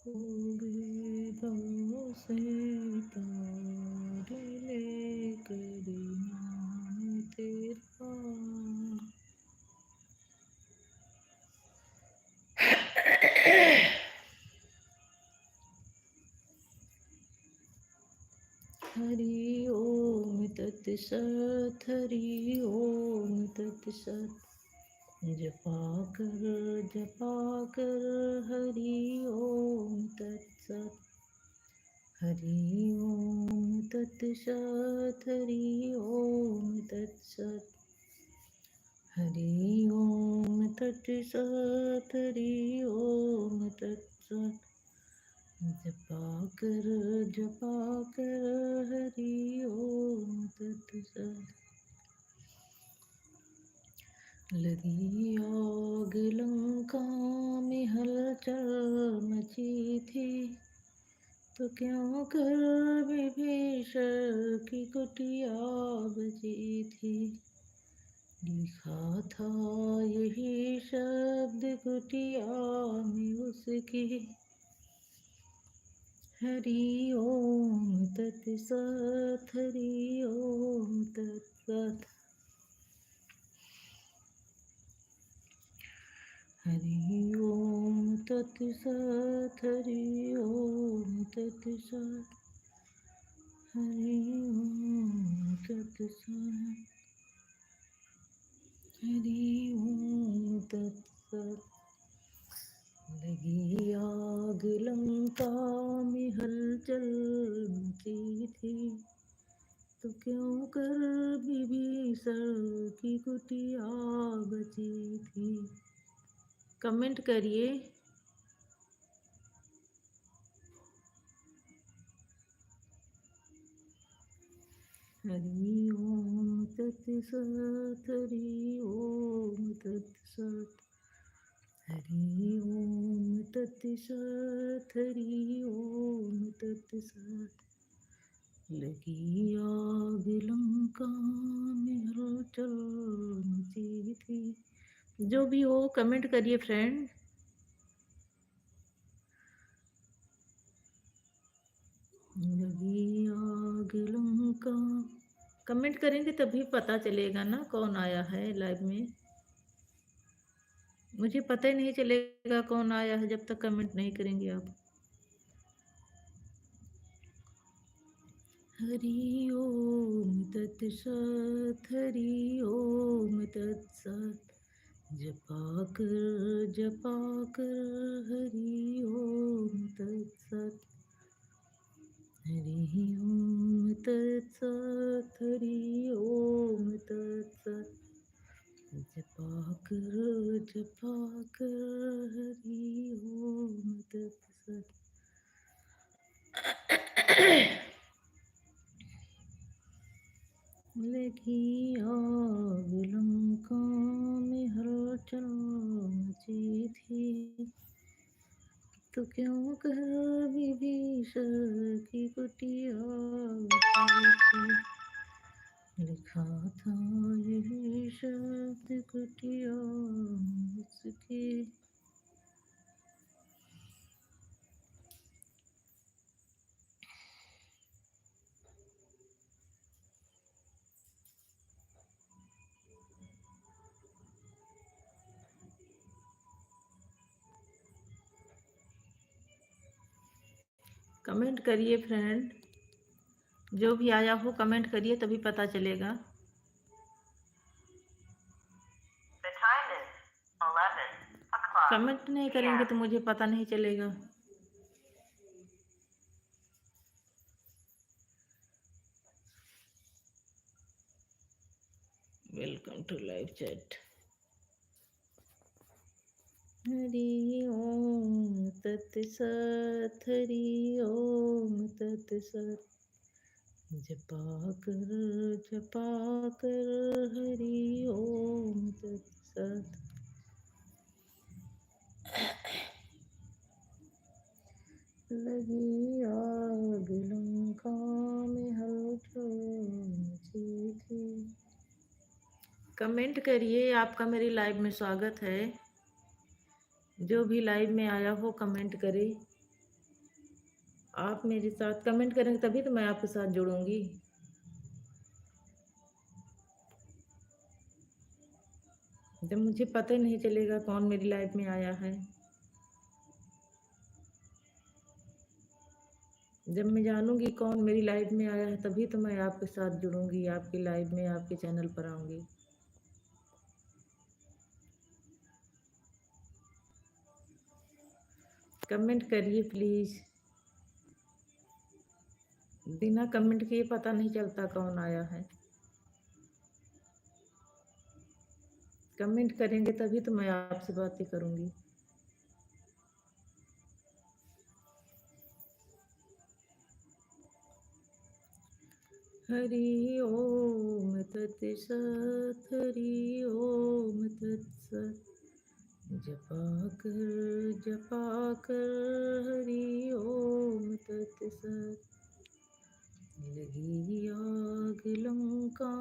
गोविंदों से तार लेकर नाम तेरा। हरि ओम तत्सत, हरि ओम तत्सत। जपा कर हरि ओम तत्सत। हरि ओम तत्सत, हरि ओम तत्सत। हरि ओम तत्सत, हरि ओम तत्सत। जपा कर हरि ओम तत्सत। लगी आग लंका में हलचल मची थी, तो क्यों कर विभीषण की कुटिया बची थी। लिखा था यही शब्द कुटिया में उसकी, हरि ओम तत्सत, हरि ओम तत्सत। हरि ओम तत्सत, हरि ओम तत्सत। हरि ओम तत्सत, हरि ओम तत्सत। लगी आग लंका में हलचल मची थी, तो क्यों कर विभीषण की कुटिया बची थी। कमेंट करिए। हरि ओम तत्सत, हरि ओम तत्सत। हरि ओम तत्सत, हरि ओम तत्सत। लगी आग लंका में हलचल मची थी। जो भी हो कमेंट करिए फ्रेंड। लगी आग लंका, कमेंट करेंगे तभी पता चलेगा ना कौन आया है लाइव में। मुझे पता ही नहीं चलेगा कौन आया है जब तक कमेंट नहीं करेंगे आप। हरि ओम तत्सत, हरि ओम तत्सत। जपा कर हरि ओम तत्सत। हरि ओम तत्सत, हरि ओम तत्सत। जपा कर हरि ओम तत्सत। लगी आग लंका में हलचल मची थी, तो क्यों कर विभीषण की कुटिया बची थी। लिखा था यही शब्द कुटिया में उसकी, कमेंट करिए फ्रेंड। जो भी आया हो कमेंट करिए तभी पता चलेगा। कमेंट नहीं करेंगे तो मुझे पता नहीं चलेगा। Welcome to live chat. Hari Om तत्सत, हरि ओम तत्सत। जपा कर हरि ओम तत्सत। लगी आग लंका में हलचल मची थी। कमेंट करिए। आपका मेरी लाइव में स्वागत है। जो भी लाइव में आया हो कमेंट करे। आप मेरे साथ कमेंट करेंगे तभी तो मैं आपके साथ जुड़ूंगी। जब मुझे पता ही नहीं चलेगा कौन मेरी लाइफ में आया है, जब मैं जानूंगी कौन मेरी लाइफ में आया है तभी तो मैं आपके साथ जुड़ूंगी, आपकी लाइफ में, आपके चैनल पर आऊंगी। कमेंट करिए प्लीज। बिना कमेंट किए पता नहीं चलता कौन आया है। कमेंट करेंगे तभी तो मैं आपसे बातें करूंगी। हरि ओम तत्सत, हरि ओम तत्सत। जपा कर हरि ओम तत्सत। लगी आग लंका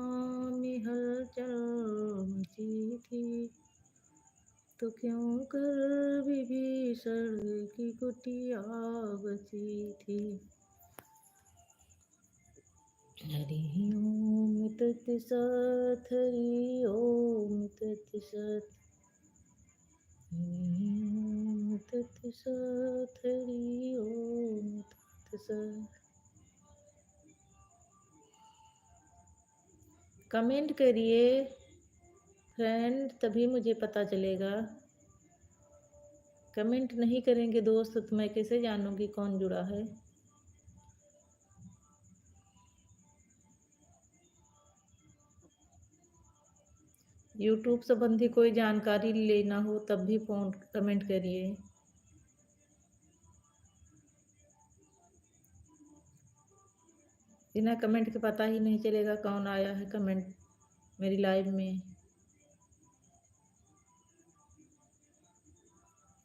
में हलचल मची थी, तो क्यों कर विभीषण की कुटिया बची थी। हरि ओम तत्सत, हरि ओम तत्सत। हरि ओम तत्सत, हरि ओम तत्सत। कमेंट करिए फ्रेंड, तभी मुझे पता चलेगा। कमेंट नहीं करेंगे दोस्त तो मैं कैसे जानूंगी कौन जुड़ा है। यूट्यूब संबंधी कोई जानकारी लेना हो तब भी फोन कमेंट करिए। बिना कमेंट के पता ही नहीं चलेगा कौन आया है कमेंट मेरी लाइव में।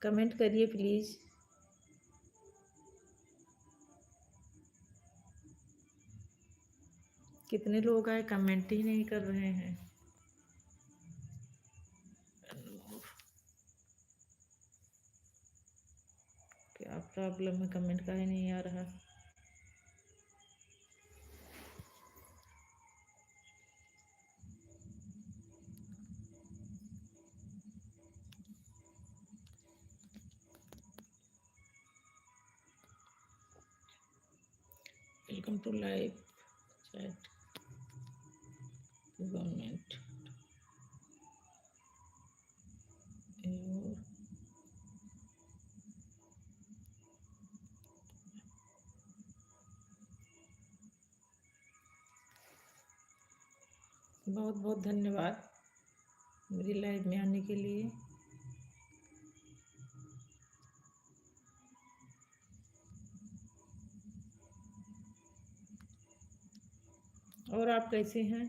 कमेंट करिए प्लीज। कितने लोग आए कमेंट ही नहीं कर रहे हैं। क्या प्रॉब्लम है, कमेंट का ही नहीं आ रहा। Welcome to live chat government. बहुत बहुत धन्यवाद मेरी लाइव में आने के लिए। और आप कैसे हैं,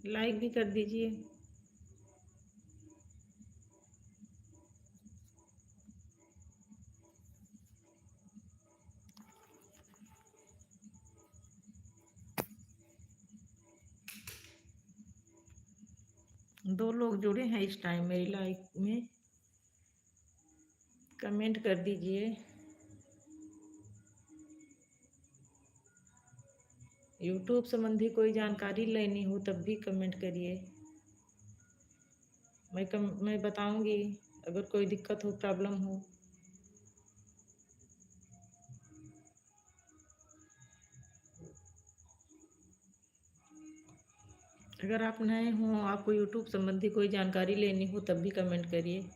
लाइक भी कर दीजिए। दो लोग जुड़े हैं इस टाइम मेरी लाइफ में, कमेंट कर दीजिए। यूट्यूब संबंधी कोई जानकारी लेनी हो तब भी कमेंट करिए। मैं बताऊंगी अगर कोई दिक्कत हो, प्रॉब्लम हो। अगर आप नए हो, आपको यूट्यूब संबंधी कोई जानकारी लेनी हो तब भी कमेंट करिए।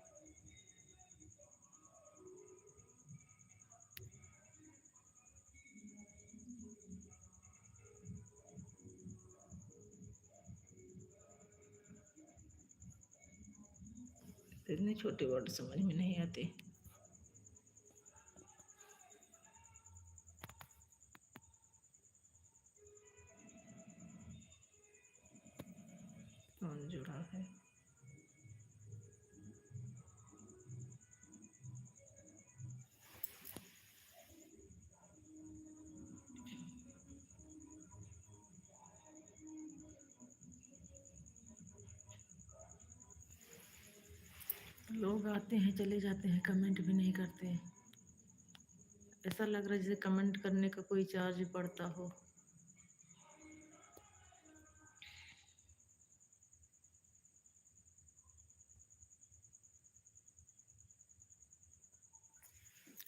इतने छोटे वर्ड समझ में नहीं आते। कौन जुड़ा है? लोग आते हैं चले जाते हैं, कमेंट भी नहीं करते। ऐसा लग रहा है जैसे कमेंट करने का कोई चार्ज पड़ता हो।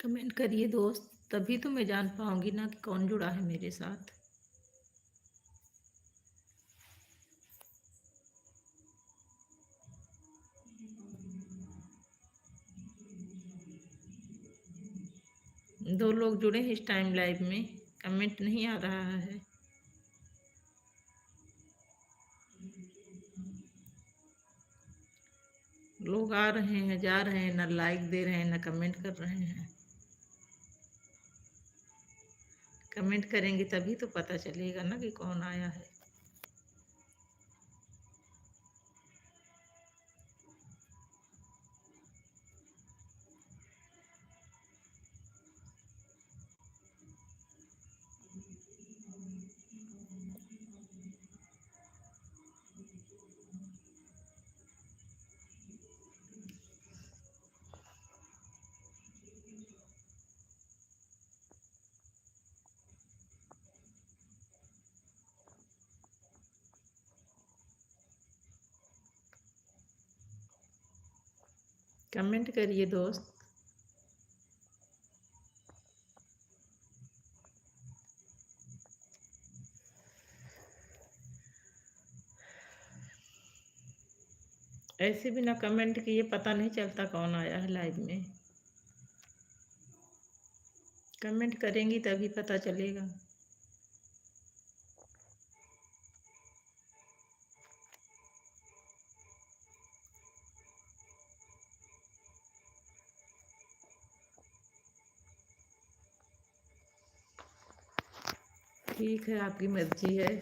कमेंट करिए दोस्त, तभी तो मैं जान पाऊंगी ना कि कौन जुड़ा है मेरे साथ। दो लोग जुड़े हैं इस टाइम लाइव में, कमेंट नहीं आ रहा है। लोग आ रहे हैं जा रहे हैं, ना लाइक दे रहे हैं ना कमेंट कर रहे हैं। कमेंट करेंगे तभी तो पता चलेगा ना कि कौन आया है। कमेंट करिए दोस्त। ऐसे बिना कमेंट किए पता नहीं चलता कौन आया है लाइव में। कमेंट करेंगी तभी पता चलेगा। ठीक है, आपकी मर्जी है।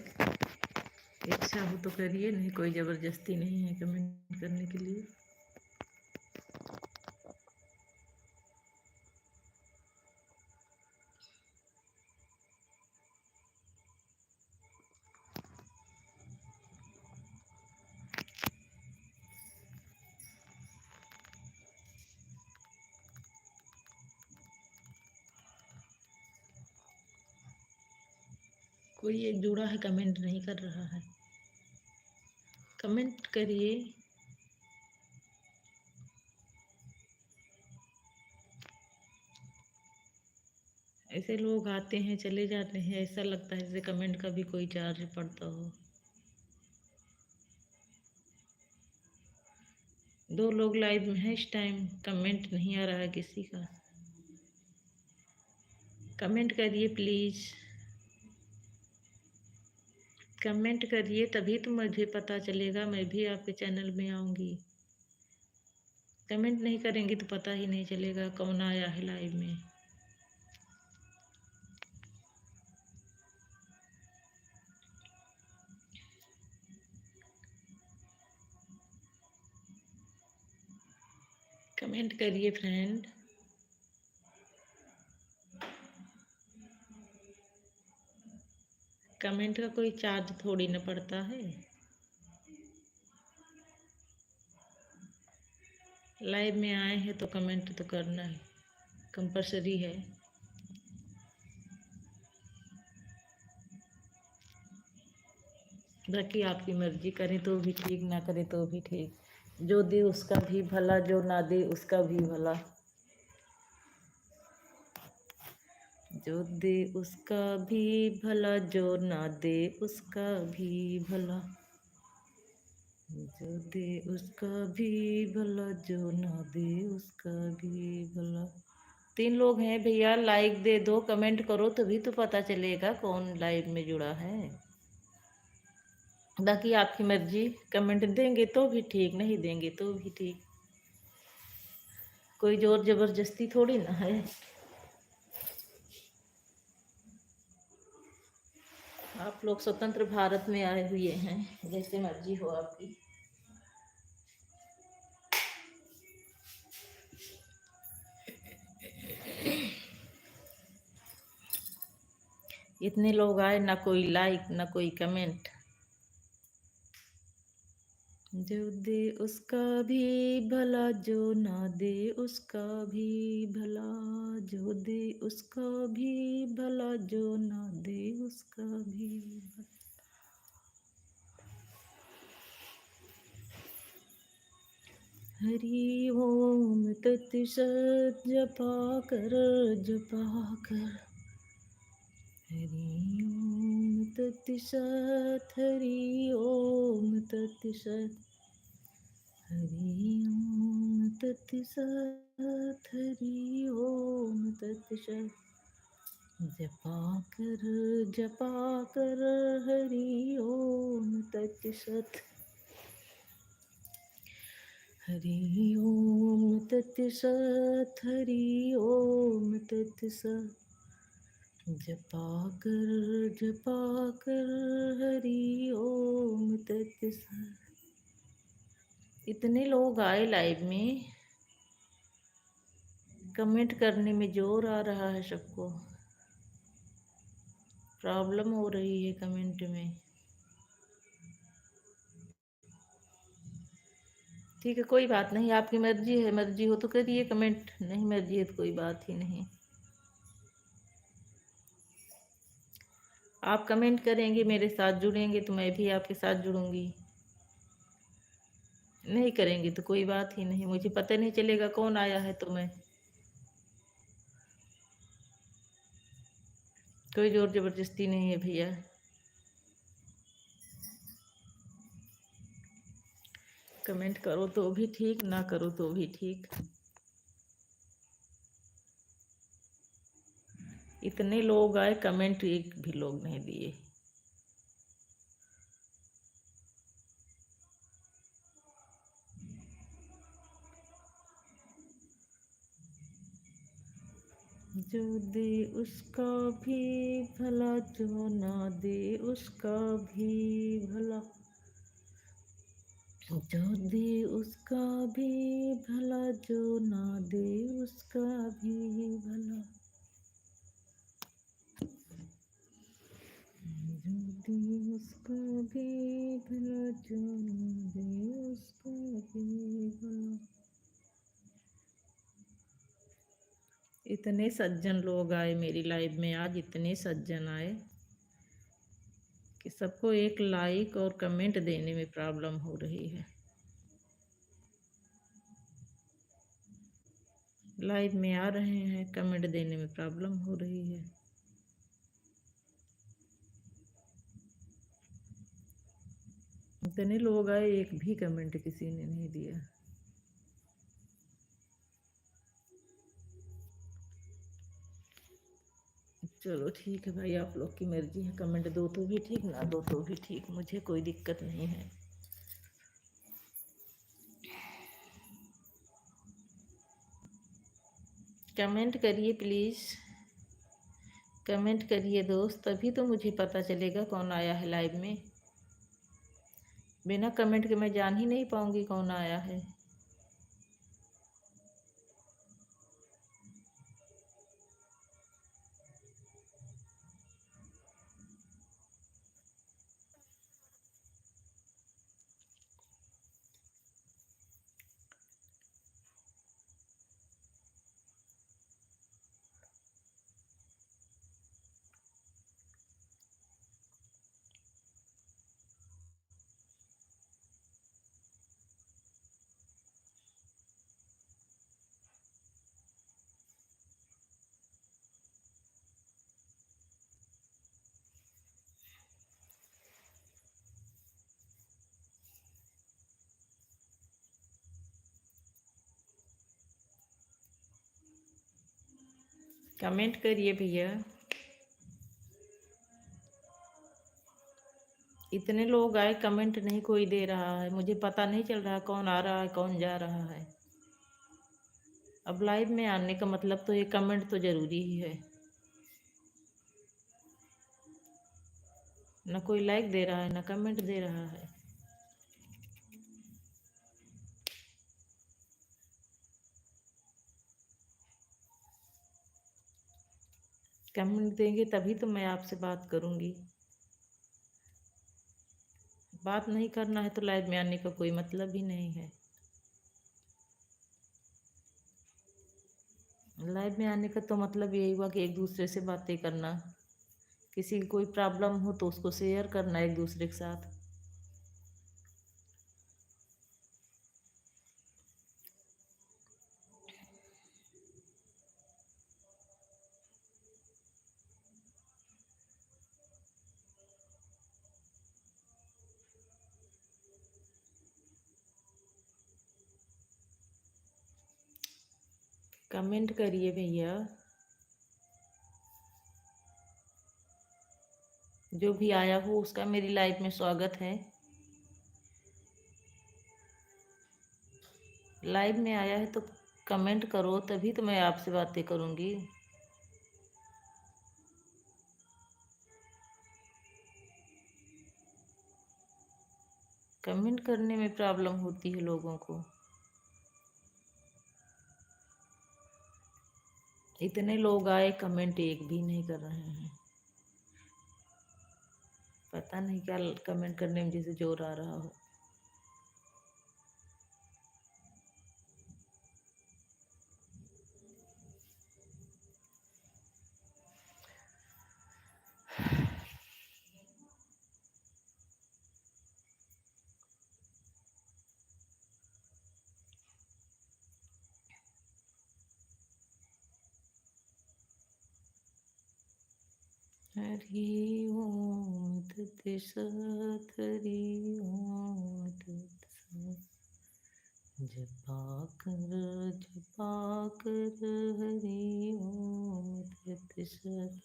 इच्छा हो तो करिए, नहीं कोई ज़बरदस्ती नहीं है कमेंट करने के लिए। कोई एक जुड़ा है कमेंट नहीं कर रहा है। कमेंट करिए। ऐसे लोग आते हैं चले जाते हैं, ऐसा लगता है जैसे कमेंट का भी कोई चार्ज पड़ता हो। दो लोग लाइव में हैं इस टाइम, कमेंट नहीं आ रहा है किसी का। कमेंट करिए प्लीज़। कमेंट करिए तभी तो मुझे पता चलेगा, मैं भी आपके चैनल में आऊँगी। कमेंट नहीं करेंगे तो पता ही नहीं चलेगा कौन आया है लाइव में। कमेंट करिए फ्रेंड। कमेंट का कोई चार्ज थोड़ी ना पड़ता है। लाइव में आए हैं तो कमेंट तो करना है, कंपलसरी है। बाकी आपकी मर्जी, करें तो भी ठीक ना करें तो भी ठीक। जो दे उसका भी भला, जो ना दे उसका भी भला। जो दे उसका भी भला, जो ना दे उसका भी भला। जो दे उसका भी भला, जो ना दे उसका भी भला। 3 लोग हैं भैया, लाइक दे दो, कमेंट करो तभी तो पता चलेगा कौन लाइव में जुड़ा है। बाकी आपकी मर्जी, कमेंट देंगे तो भी ठीक, नहीं देंगे तो भी ठीक। कोई जोर जबरदस्ती थोड़ी ना है। आप लोग स्वतंत्र भारत में आए हुए हैं, जैसे मर्जी हो आपकी। इतने लोग आए, ना कोई लाइक ना कोई कमेंट। जो दे उसका भी भला, जो ना दे उसका भी भला, जो दे उसका भी भला, जो ना दे उसका भी भला। हरि ओम तत्सत जपा कर, जपा कर। हरि ओम तत्सत, हरि ओम तत्सत, हरि ओम तत्सत, हरि ओम तत्सत। जपा कर हरि ओम तत्सत, हरि ओम तत्सत, हरि ओम तत्सत। जपा कर हरि ओम तत्सत। इतने लोग आए लाइव में, कमेंट करने में जोर आ रहा है सबको, प्रॉब्लम हो रही है कमेंट में। ठीक है, कोई बात नहीं, आपकी मर्जी है, मर्जी हो तो करिए कमेंट, नहीं मर्जी है तो कोई बात ही नहीं। आप कमेंट करेंगे, मेरे साथ जुड़ेंगे तो मैं भी आपके साथ जुड़ूंगी। नहीं करेंगे तो कोई बात ही नहीं, मुझे पता नहीं चलेगा कौन आया है, तो मैं कोई जोर जबरदस्ती नहीं है भैया। कमेंट करो तो भी ठीक, ना करो तो भी ठीक। इतने लोग आए, कमेंट एक भी लोग नहीं दिए। जो दे उसका भी भला, जो ना दे उसका भी भला, जो दे उसका भी भला, जो ना दे उसका भी भला। जो दे उसका भी भला, जो ना दे उसका भी भला। इतने सज्जन लोग आए मेरी लाइव में आज, इतने सज्जन आए कि सबको एक लाइक और कमेंट देने में प्रॉब्लम हो रही है। लाइव में आ रहे हैं, कमेंट देने में प्रॉब्लम हो रही है। इतने लोग आए, एक भी कमेंट किसी ने नहीं दिया। चलो ठीक है भाई, आप लोग की मर्जी है, कमेंट दो तो भी ठीक, ना दो तो भी ठीक, मुझे कोई दिक्कत नहीं है। कमेंट करिए प्लीज़, कमेंट करिए दोस्त, तभी तो मुझे पता चलेगा कौन आया है लाइव में। बिना कमेंट के मैं जान ही नहीं पाऊंगी कौन आया है। कमेंट करिए भैया। इतने लोग आए, कमेंट नहीं कोई दे रहा है, मुझे पता नहीं चल रहा कौन आ रहा है कौन जा रहा है। अब लाइव में आने का मतलब तो ये कमेंट तो ज़रूरी ही है। ना कोई लाइक दे रहा है, ना कमेंट दे रहा है। कमेंट देंगे तभी तो मैं आपसे बात करूँगी। बात नहीं करना है तो लाइव में आने का कोई मतलब ही नहीं है। लाइव में आने का तो मतलब यही हुआ कि एक दूसरे से बातें करना, किसी की कोई प्रॉब्लम हो तो उसको शेयर करना एक दूसरे के साथ। कमेंट करिए भैया, जो भी आया हो उसका मेरी लाइफ में स्वागत है। लाइव में आया है तो कमेंट करो, तभी तो मैं आपसे बातें करूँगी। कमेंट करने में प्रॉब्लम होती है लोगों को। इतने लोग आए, कमेंट एक भी नहीं कर रहे हैं। पता नहीं क्या कमेंट करने में जैसे जोर आ रहा हो। हरि ओम तत्सत, हरि ओम तत्सत। जपा कर हरि ओम तत्सत।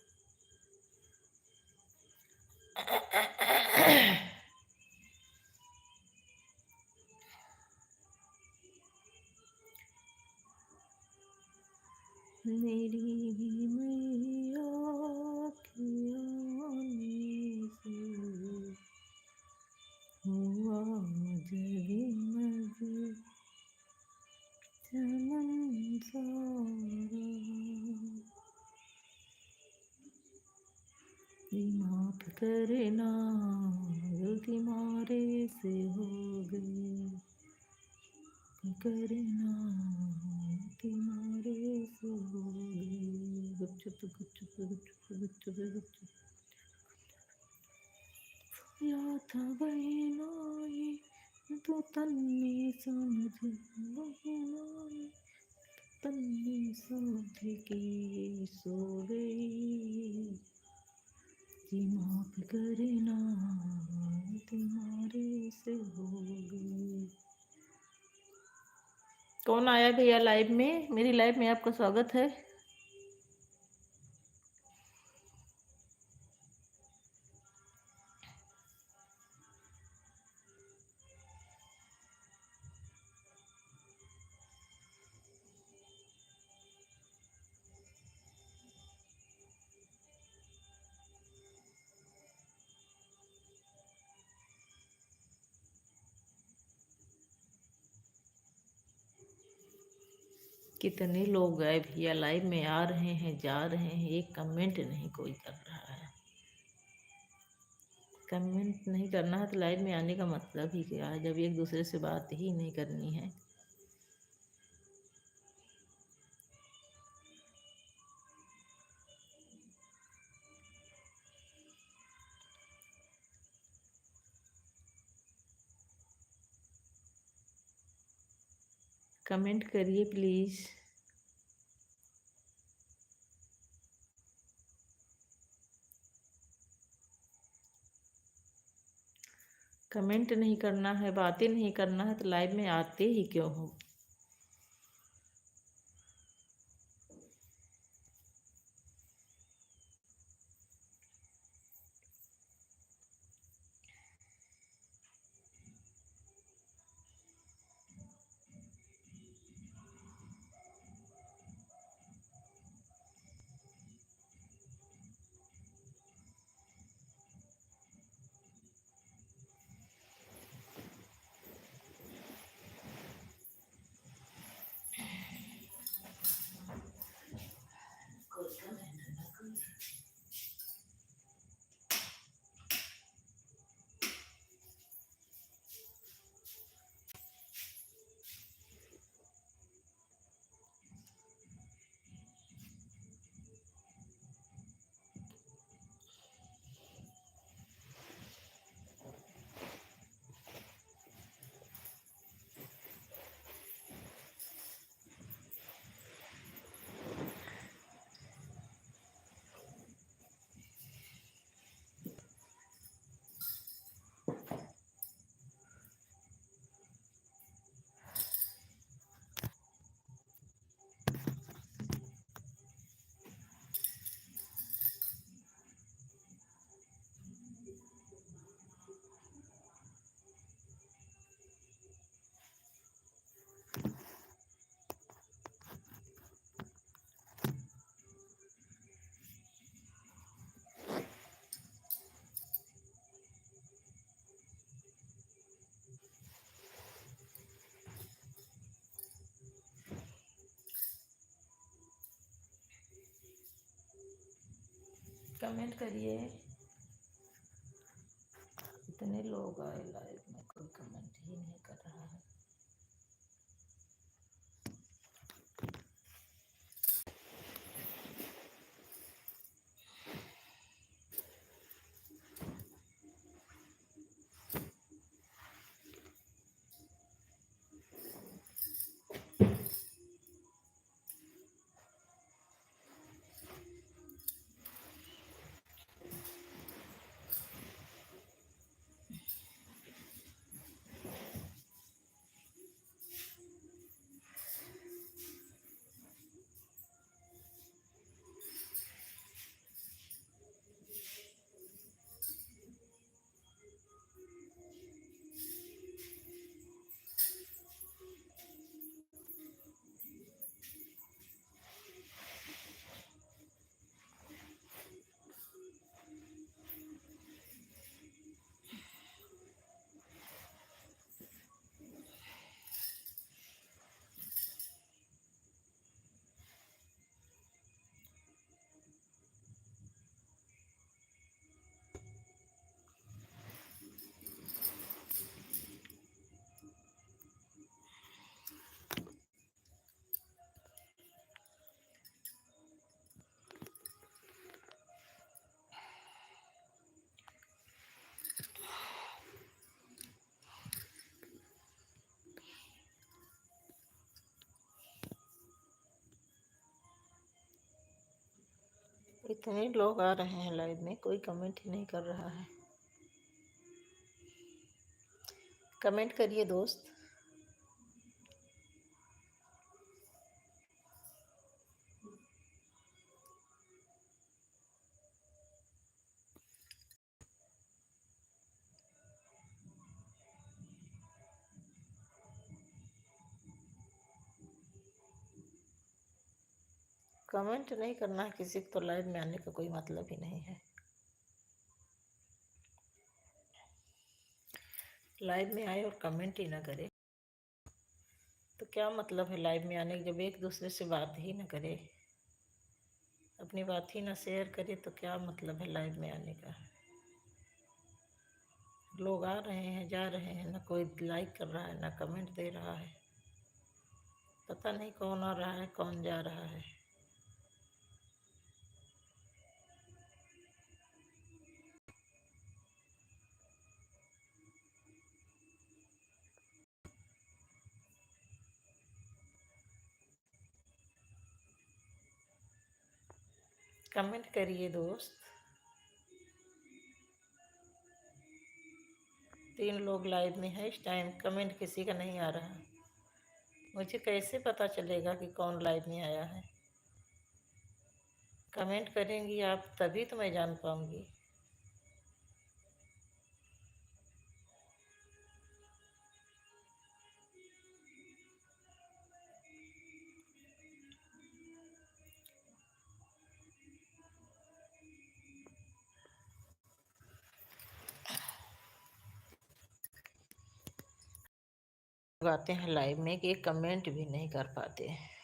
मेरी मैया के आने से हुआ जगमग चमन सारा। माफ करना, गलती मारे से हो गई। करना, तुम्हारे से हो गई। गुपचुप गुपचुप गुपचुप गुपचुप गुपचुप। या था बहनाई तो तन्ने समझ, बहनाई तन्ने समझ के सो गई। जी माफ करना, तुम्हारे से हो गई। कौन आया भैया लाइव में? मेरी लाइव में आपका स्वागत है। कितने लोग आए भैया, लाइव में आ रहे हैं, जा रहे हैं, एक कमेंट नहीं कोई कर रहा है। कमेंट नहीं करना है तो लाइव में आने का मतलब ही क्या है, जब एक दूसरे से बात ही नहीं करनी है। कमेंट करिए प्लीज़। कमेंट नहीं करना है, बातें नहीं करना है तो लाइव में आते ही क्यों हो। कमेंट करिए। इतने लोग आए लाइव में, कोई कमेंट ही नहीं कर रहा है। इतने लोग आ रहे हैं लाइव में, कोई कमेंट ही नहीं कर रहा है। कमेंट करिए दोस्त। कमेंट नहीं करना है किसी को, तो लाइव में आने का कोई मतलब ही नहीं है। लाइव में आए और कमेंट ही ना करे तो क्या मतलब है लाइव में आने के, जब एक दूसरे से बात ही ना करे, अपनी बात ही ना शेयर करे, तो क्या मतलब है लाइव में आने का। लोग आ रहे हैं जा रहे हैं, ना कोई लाइक कर रहा है ना कमेंट दे रहा है। पता नहीं कौन आ रहा है कौन जा रहा है। कमेंट करिए दोस्त। 3 लोग लाइव में है इस टाइम, कमेंट किसी का नहीं आ रहा। मुझे कैसे पता चलेगा कि कौन लाइव में आया है? कमेंट करेंगी आप तभी तो मैं जान पाऊंगी। लोग आते हैं लाइव में कि कमेंट भी नहीं कर पाते हैं।